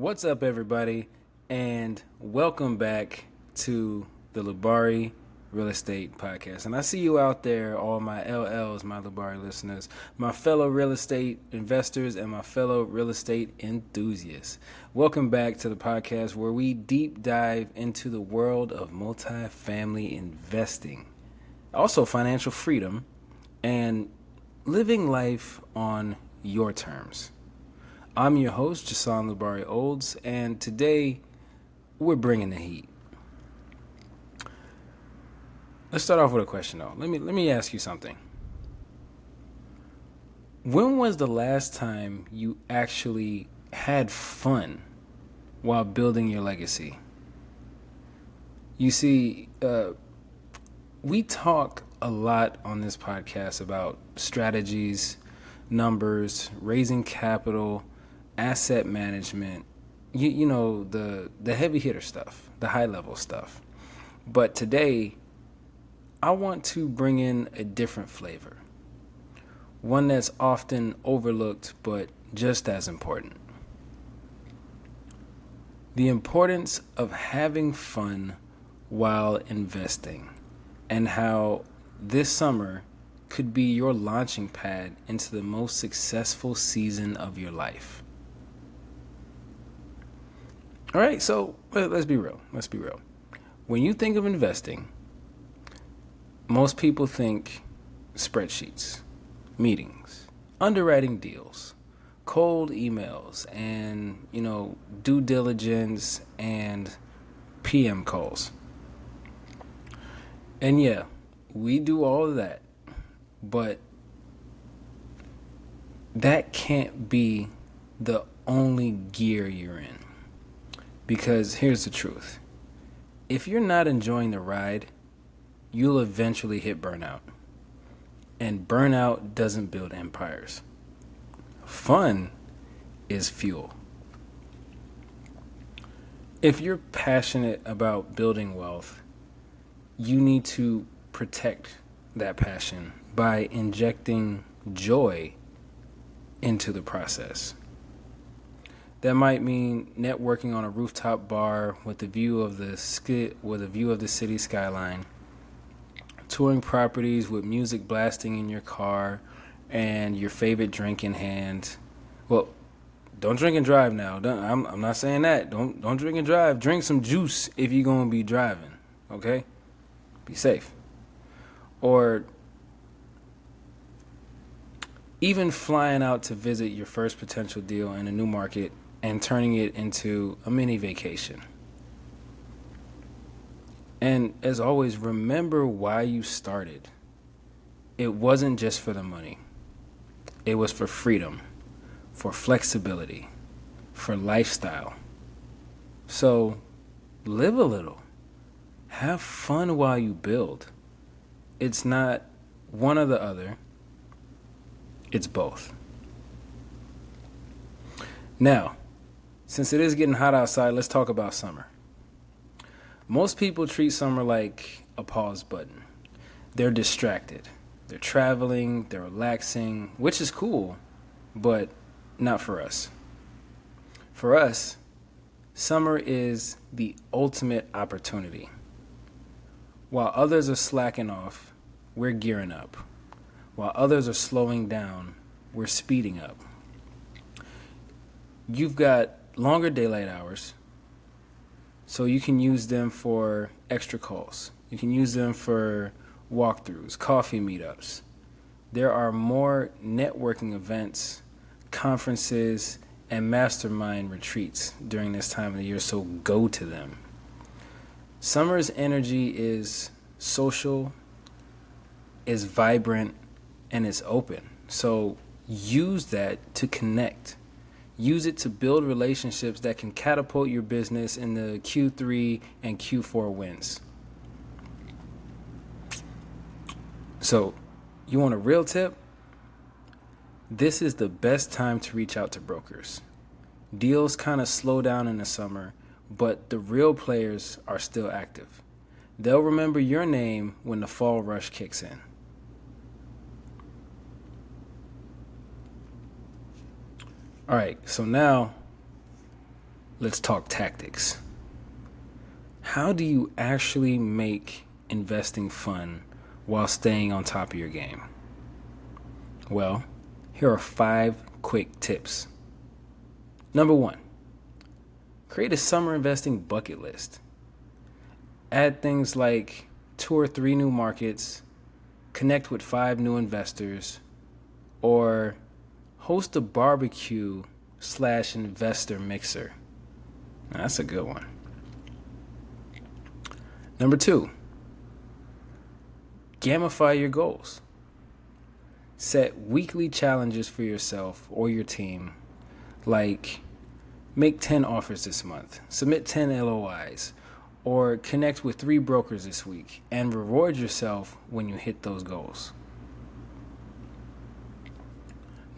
What's up, everybody, and welcome back to the Labari Real Estate Podcast. And I see you out there, all my LLs, my Labari listeners, my fellow real estate investors, and my fellow real estate enthusiasts. Welcome back to the podcast where we deep dive into the world of multifamily investing, also financial freedom, and living life on your terms. I'm your host, Jason Labari Olds, and today we're bringing the heat. Let's start off with a question, though. Let me ask you something. When was the last time you actually had fun while building your legacy? You see, we talk a lot on this podcast about strategies, numbers, raising capital, asset management, you know, the heavy hitter stuff, the high level stuff. But today, I want to bring in a different flavor, one that's often overlooked but just as important. The importance of having fun while investing, and how this summer could be your launching pad into the most successful season of your life. All right, so let's be real. When you think of investing, most people think spreadsheets, meetings, underwriting deals, cold emails, and, due diligence and PM calls. And yeah, we do all of that, but that can't be the only gear you're in. Because here's the truth. If you're not enjoying the ride, you'll eventually hit burnout. And burnout doesn't build empires. Fun is fuel. If you're passionate about building wealth, you need to protect that passion by injecting joy into the process. That might mean networking on a rooftop bar with a view of the city skyline, touring properties with music blasting in your car and your favorite drink in hand. Well, don't drink and drive now. I'm not saying that. Don't drink and drive. Drink some juice if you're going to be driving, okay? Be safe. Or even flying out to visit your first potential deal in a new market and turning it into a mini vacation. And as always, remember why you started. It wasn't just for the money. It was for freedom, for flexibility, for lifestyle. So live a little. Have fun while you build. It's not one or the other. It's both. Now, since it is getting hot outside, let's talk about summer. Most people treat summer like a pause button. They're distracted. They're traveling, they're relaxing, which is cool, but not for us. For us, summer is the ultimate opportunity. While others are slacking off, we're gearing up. While others are slowing down, we're speeding up. You've got longer daylight hours, so you can use them for extra calls. You can use them for walkthroughs, coffee meetups. There are more networking events, conferences, and mastermind retreats during this time of the year, so go to them. Summer's energy is social, is vibrant, and it's open. So use that to connect. Use it to build relationships that can catapult your business in the Q3 and Q4 wins. So, you want a real tip? This is the best time to reach out to brokers. Deals kind of slow down in the summer, but the real players are still active. They'll remember your name when the fall rush kicks in. All right, so now let's talk tactics. How do you actually make investing fun while staying on top of your game? Well, here are 5 quick tips. Number 1, create a summer investing bucket list. Add things like 2 or 3 new markets, connect with 5 new investors, or host a barbecue/investor mixer. Now, that's a good one. Number 2, gamify your goals. Set weekly challenges for yourself or your team, like make 10 offers this month, submit 10 LOIs, or connect with 3 brokers this week, and reward yourself when you hit those goals.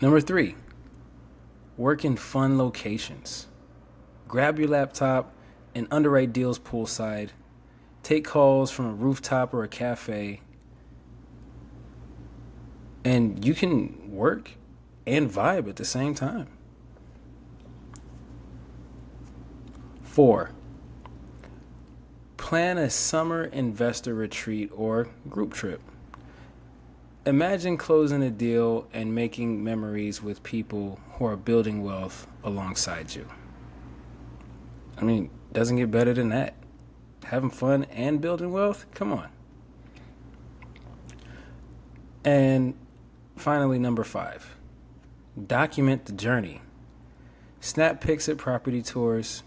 Number 3, work in fun locations. Grab your laptop and underwrite deals poolside. Take calls from a rooftop or a cafe. And you can work and vibe at the same time. 4, plan a summer investor retreat or group trip. Imagine closing a deal and making memories with people who are building wealth alongside you. I mean, doesn't get better than that. Having fun and building wealth? Come on. And finally, number 5, document the journey. Snap pics at property tours,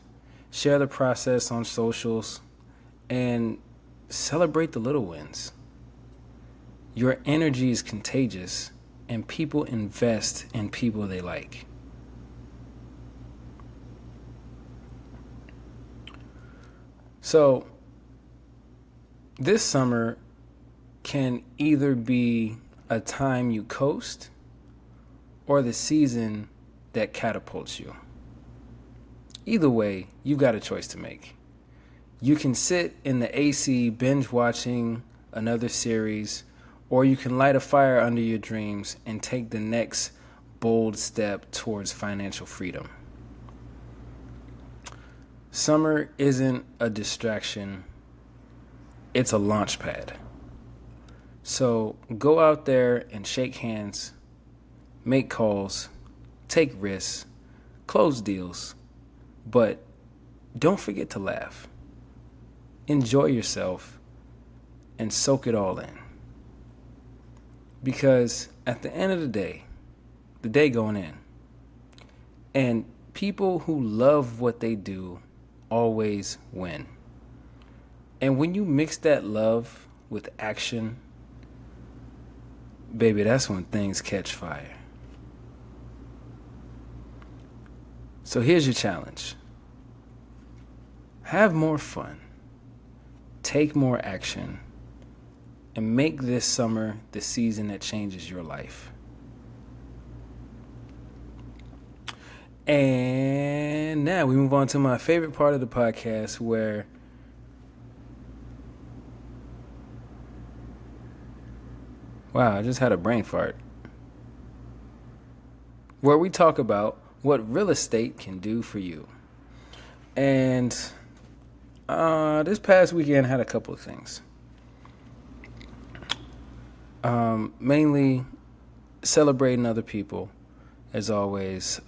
share the process on socials, and celebrate the little wins. Your energy is contagious, and people invest in people they like. So, this summer can either be a time you coast or the season that catapults you. Either way, you've got a choice to make. You can sit in the AC binge watching another series, or you can light a fire under your dreams and take the next bold step towards financial freedom. Summer isn't a distraction, it's a launch pad. So go out there and shake hands, make calls, take risks, close deals, but don't forget to laugh. Enjoy yourself and soak it all in. Because at the end of the day going in, and people who love what they do always win. And when you mix that love with action, baby, that's when things catch fire. So here's your challenge. Have more fun, take more action, and make this summer the season that changes your life. And now we move on to my favorite part of the podcast where wow, I just had a brain fart. Where we talk about what real estate can do for you. And this past weekend I had a couple of things. Mainly celebrating other people, as always.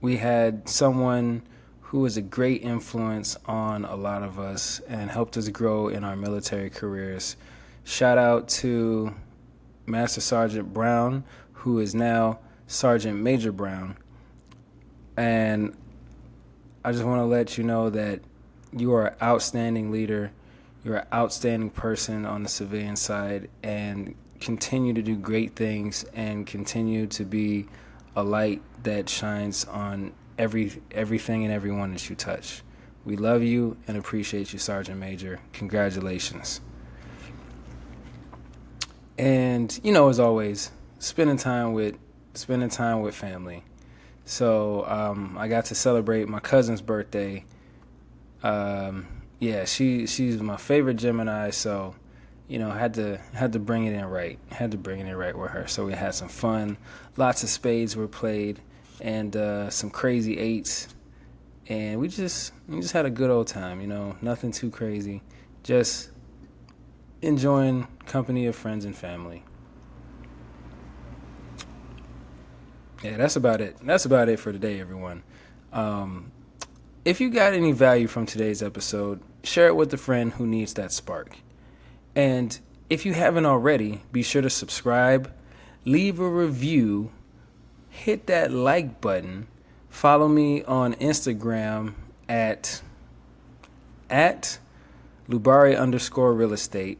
We had someone who was a great influence on a lot of us and helped us grow in our military careers. Shout out to Master Sergeant Brown, who is now Sergeant Major Brown. And I just want to let you know that you are an outstanding leader. You're an outstanding person on the civilian side, and continue to do great things and continue to be a light that shines on everything and everyone that you touch. We love you and appreciate you, Sergeant Major. Congratulations. And, as always, spending time with family. So I got to celebrate my cousin's birthday. She's my favorite Gemini, so had to bring it in right. Had to bring it in right with her. So we had some fun. Lots of spades were played, and some crazy eights. and we just had a good old time. Nothing too crazy, just enjoying company of friends and family. Yeah, that's about it. That's about it for today, everyone. If you got any value from today's episode, share it with a friend who needs that spark. And if you haven't already, be sure to subscribe, leave a review, hit that like button, follow me on Instagram at Lubari_real estate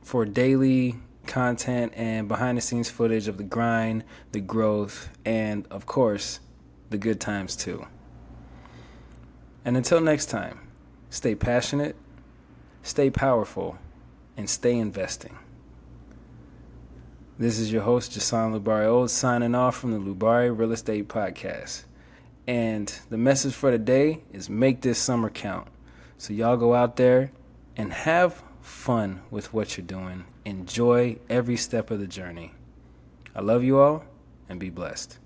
for daily content and behind the scenes footage of the grind, the growth, and of course, the good times too. And until next time, stay passionate, stay powerful, and stay investing. This is your host, Jason Lubari Old, signing off from the Lubari Real Estate Podcast. And the message for today is make this summer count. So y'all go out there and have fun with what you're doing. Enjoy every step of the journey. I love you all, and be blessed.